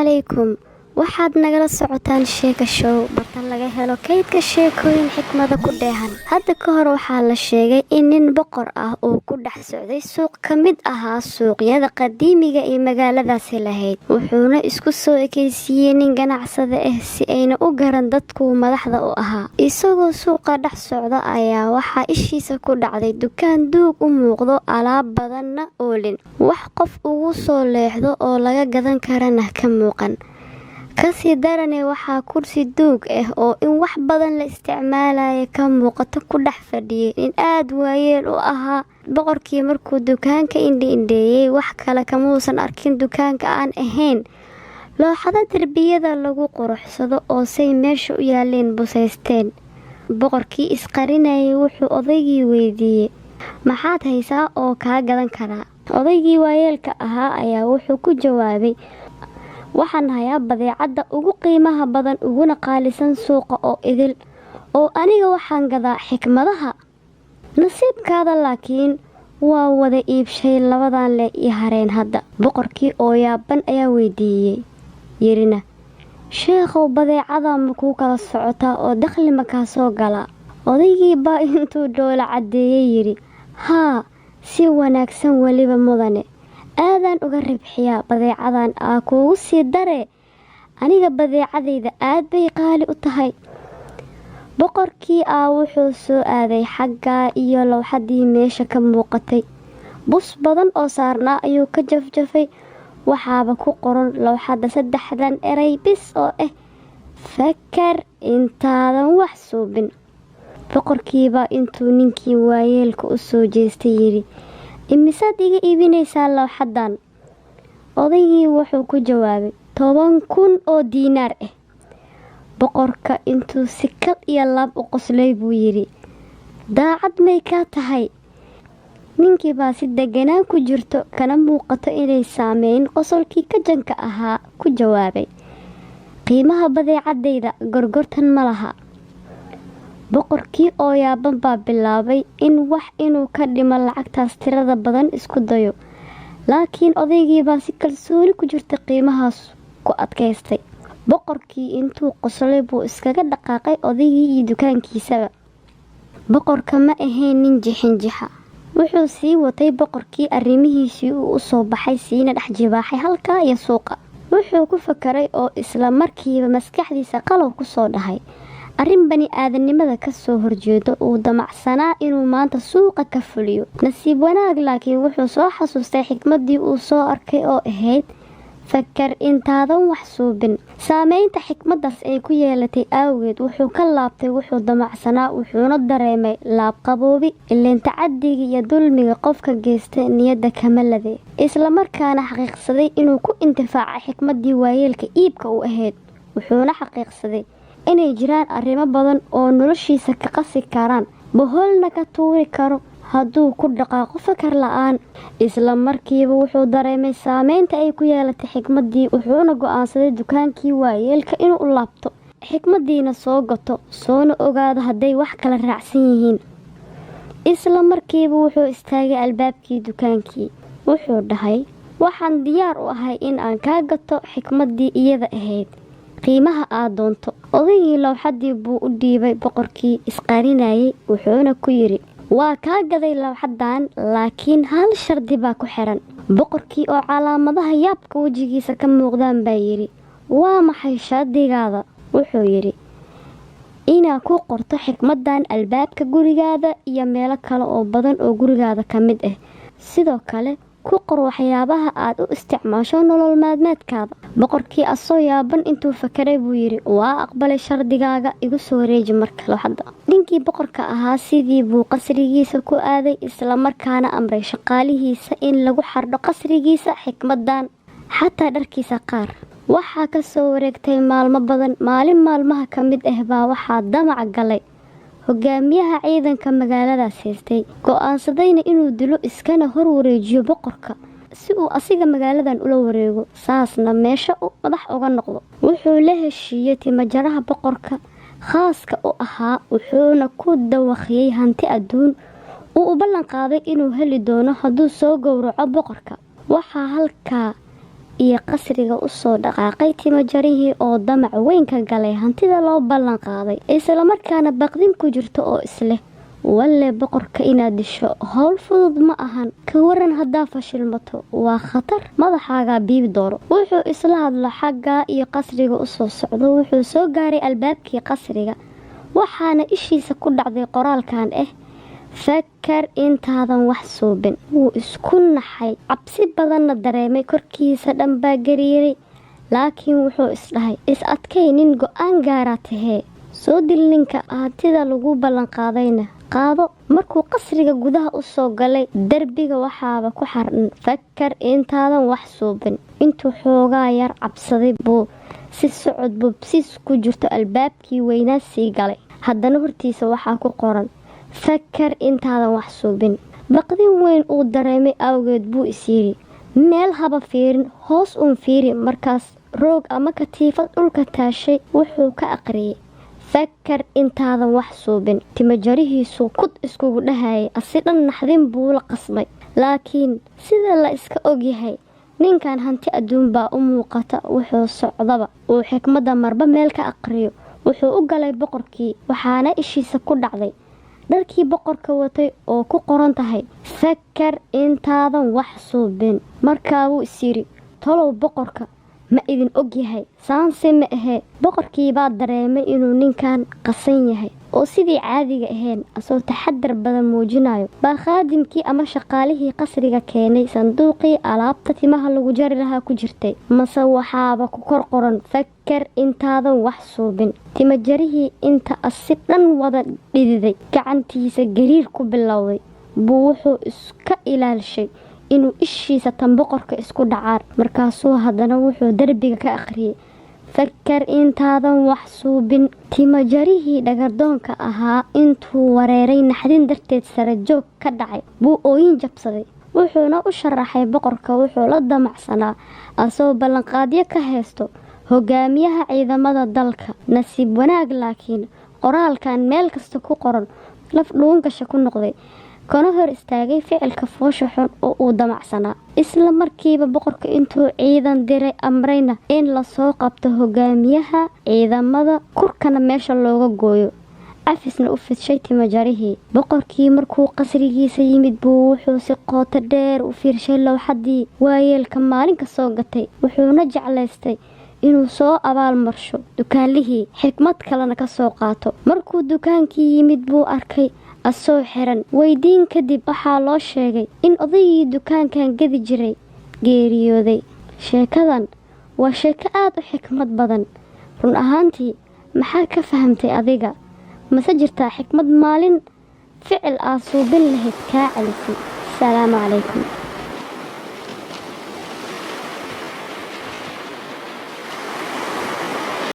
calaykum. Waxaad nagala socotaan sheeko show bartan laga helo kaydka sheekooyin xikmada ku dheehan. Hadda ka hor waxaa la sheegay in nin boqor ah uu ku dhex socday suuq ka mid ahaa suuqyada qadiimiga ee magaaladaasi lahayd. Wuxuuna isku soo ekaysiiyey nin ganacsade ah si ayna u garan dadku madaxda u ahaa. Isagoo suuqa dhex socda ayaa waxaa ishiisa ku dhacday dukaan duug u muuqdo alaab badanna oolin. Wax qof ugu soo leexdo oo laga gadan karana ka muuqan. Kasii darane waxaa kursi duug ah oo in wax badan la isticmaalaya ka muuqato ku dhex fadhiyay nin aad waayeel u ahaa. Boqorkii markuu dukaanka indhi-indheeyey wax kale kamuusan arkin dukaanka aan ahayn looxada derbiyada lagu quruxsado oo say meesha u yaaleen busaysteen. Boqorkii isqarinayay wuxuu odaygii weydiiyey, maxaad haysaa oo kaa gadan karaa? Odaygii waayeelka ahaa ayaa wuxuu ku jawaabay, waxaan hayaa badeecada ugu qiimaha badan uguna qaalisan suuqa oo idil, oo aniga waxaan gadaa xikmadaha. Nasiibkaada laakiin waa wada iibshay labadan le iyo hareen hadda. Boqorkii oo yaaban ayaa weydiiyey, yirina, sheekhow badeecada ma kuu kala socotaa oo dakhli ma kaa soo galaa? Odaygii baa intuu dhoola caddeeyey yiri, haa, si wanaagsan weliba mudane. Aadaan uga ribxiyaa badeecadan kuugu sii daree, aniga badeecadayda aad bay qaali u tahay. Boqorkii wuxuu soo aaday xagga iyo lowxadii meesha ka muuqatay. Bus badan oo saarnaa ayuu ka jafjafay. Waxaaba ku qoran lowxada 3 eray bis oo fakar intaadan wax suubin. Boqorkiiba intuu ninkii waayeelka u soo jeestay yiri, imisaad iga iibinaysaa lowxadan? Odaygii wuxuu ku jawaabay, 10,000 oo diinaar ah. Boqorka intuu si kal iyo laab u qoslay buu yiri, daacad may kaa tahay? Ninkii baa si deganaan ku jirto kana muuqato inay saameyn qosolkii ka janka ahaa ku jawaabay, qiimaha badeecadayda gorgortan ma laha. Boqorkii oo yaaban baa bilaabay inuu ka dhimo lacagtaas tirada badan isku dayo, laakiin odaygii baa si kalsooni ku jirta qiimahaas ku adkaystay. Boqorkii intuu qoslay buu iskaga dhaqaaqay odaygii iyo dukaankiisaba. Boqorka ma ahayn nin jixinjixa. Wuxuu sii watay boqorkii arrimihiisii uu u soo baxay siina dhex jibaaxay halkaa iyo suuqa. Wuxuu ku fakaray oo isla markiiba maskaxdiisa qalab ku soo dhahay, arrin bani aadanimada ka soo horjeedo uu damacsanaa inuu maanta suuqa ka fuliyo. Nasiib wanaag laakiin wuxuu soo xasuustay xikmadii uu soo arkay oo ahayd, fakar intaadan wax suubin. Saameynta xikmadaas ay ku yeelatay awgeed wuxuu ka laabtay wuxuu damacsanaa, wuxuuna dareemay laab qaboobi. Ileen tacadiga iyo dulmiga qofka geysta niyadda kama lade, isla markaana xaqiiqsaday inuu ku intifaacay xikmadii waayeelka iibka u ahayd. Wuxuuna xaqiiqsaday inay jiraan arrimo badan oo noloshiisa ka qasi karaan, boholna ka tuuri karo hadduu ku dhaqaaqo fakar la'aan. Isla markiiba wuxuu dareemay saameynta ay ku yeelatay xikmadii, wuxuuna go'aansaday dukaankii waayeelka inuu u laabto, xikmadiina soo gato, soona ogaado hadday wax kala raacsan yihiin. Isla markiiba wuxuu istaagay albaabkii dukaankii. Wuxuu dhahay, waxaan diyaar u ahay in aan kaa gato xikmadii iyada ahayd, qiimaha aad doonto. Odaygii lowxadii buu u dhiibay boqorkii isqarinayay, wuxuuna ku yiri, waa kaa gaday lowxadan, laakiin hal shardi baa ku xiran. Boqorkii oo calaamadaha yaabka wejigiisa ka muuqdaan baa yiri, waa maxay shardigaada? Wuxuu yiri, inaa ku qorto xikmadan albaabka gurigaada iyo meelo kale oo badan oo gurigaada ka mid ah. Sidoo kale ku qor waxyaabaha aad u isticmaasho nolol maalmeedkaada. Boqorkii asoo yaaban intuu fakaray buu yiri, waa aqbalay shardigaaga, igu soo wareeji marka lowxada. Ninkii boqorka ahaa sidii buu qasrigiisa ku aaday, isla markaana amray shaqaalihiisa in lagu xardho qasrigiisa xikmadan, xataa dharkiisa qaar. Waxaa ka soo wareegtay maalmo badan. Maalin maalmaha ka mid ah baa waxaa damac galay hogaamiyaha ciidanka magaaladaas haystay, go'aansadayna inuu dilo iskana hor wareejiyo boqorka si uu asiga magaaladan ula wareego, saasna meesha u madax uga noqdo. Wuxuu la heshiiyey timajaraha boqorka khaaska u ahaa, wuxuuna ku dawaqiyey hanti adduun uu u ballan qaaday inuu heli doono hadduu soo gowraco boqorka. Waxaa halkaa iyo qasriga u soo dhaqaaqay timo jarihii oo damac weyn ka galay hantida loo ballan qaaday, isla markaana baqdin ku jirto oo isleh walle boqorka inaad disho howl fudud ma ahan, ka waran haddaa fashilmato waa khatar, madaxaagaa biibi doono. wuxuu isla hadla xaggaa iyo qasriga u soo socdo. wuxuu soo gaaray albaabkii qasriga, waxaana ishiisa ku dhacday qoraalkan fakar intaadan wax suubin. wuu isku naxay, cabsi badanna dareemay, korkiisa dhan baa gariiray, laakiin wuxuu isdhahay is adkay, nin go-aan gaaraa tahee, soo dil ninka hantida lagu ballan qaadayna qaado. markuu qasriga gudaha u soo galay, derbiga waxaaba ku xardhan fakar intaadan wax suubin. intuu xoogaa yar cabsaday buu si socod bubsis ku jirto albaabkii weynaa sii galay. haddana hortiisa waxaa ku qoran fakar intaadan wax suubin. baqdin weyn uu dareemay awgeed buu is yidhi meel haba fiirin, hoos uun fiiri. markaas roog ama katiifad dhulka taashay wuxuu ka aqriyay fakar intaadan wax suubin. timo jarihiisuu kud iskugu dhahayay, asi dhan naxdin buu la qasmay. laakiin sida la iska ogyahay, ninkan hanti adduun baa u muuqata. wuxuu socdaba uu xikmadda marba meel ka aqriyo. wuxuu u galay boqorkii, waxaana ishiisa ku dhacday dharkii boqorka watay oo ku qoran tahay fakar intaadan wax suubin. markaa wuu is yidhi tolow boqorka ma idin og yahay? saanse ma ahee. boqorkii baa dareemay inuu ninkan qasan yahay oo sidii caadiga ahayn, asoo taxadar badan muujinayo baa khaadimkii ama shaqaalihii qasriga keenay sanduuqii alaabta timaha lagu jari lahaa ku jirtay. mase waxaaba ku kor qoran fakar intaadan wax suubin. timo jarihii inta asi dhan wada dhididay, gacantiisa gariir ku bilowday, buu wuxuu iska ilaalishay inuu ishiisa tan boqorka isku dhacaan. markaasuu haddana wuxuu derbiga ka aqriyay fakar intaadan wax suubin. timo jarihii dhagardoonka ahaa intuu wareeray naxdin darteed sare joog ka dhacay buu ooyin jabsaday. wuxuuna u sharaxay boqorka wuxuu la damacsanaa, asoo ballanqaadyo ka haysto hogaamiyaha ciidamada dalka. nasiib wanaag laakiin qoraalkan meel kasta ku qoran laf dhuungasha ku noqday, kana hor istaagay ficilka foosha xun oo uu damacsanaa. isla markiiba boqorka intuu ciidan diray amrayna in lasoo qabto hogaamiyaha ciidamada, kurkana meesha looga gooyo, cafisna u fidshay timo jarihii. boqorkii markuu qasrigiisa yimid buu wuxuu si qooto dheer u fiirshay lowxadii waayeelka maalinka soo gatay, wuxuuna jeclaystay inuu soo abaal marsho dukaanlihii, xikmad kalena ka soo qaato. markuu dukaankii yimid buu arkay asoo xiran. weydiin kadib waxaa loo sheegay in odaygii dukaankan gadi jiray geeriyooday. sheekadan waa sheeko aad u xikmad badan. run ahaantii maxaa ka fahamtay adiga? mase jirtaa xikmad maalin ficil aad suubin lahayd kaa celisay? asalaamu calaykum.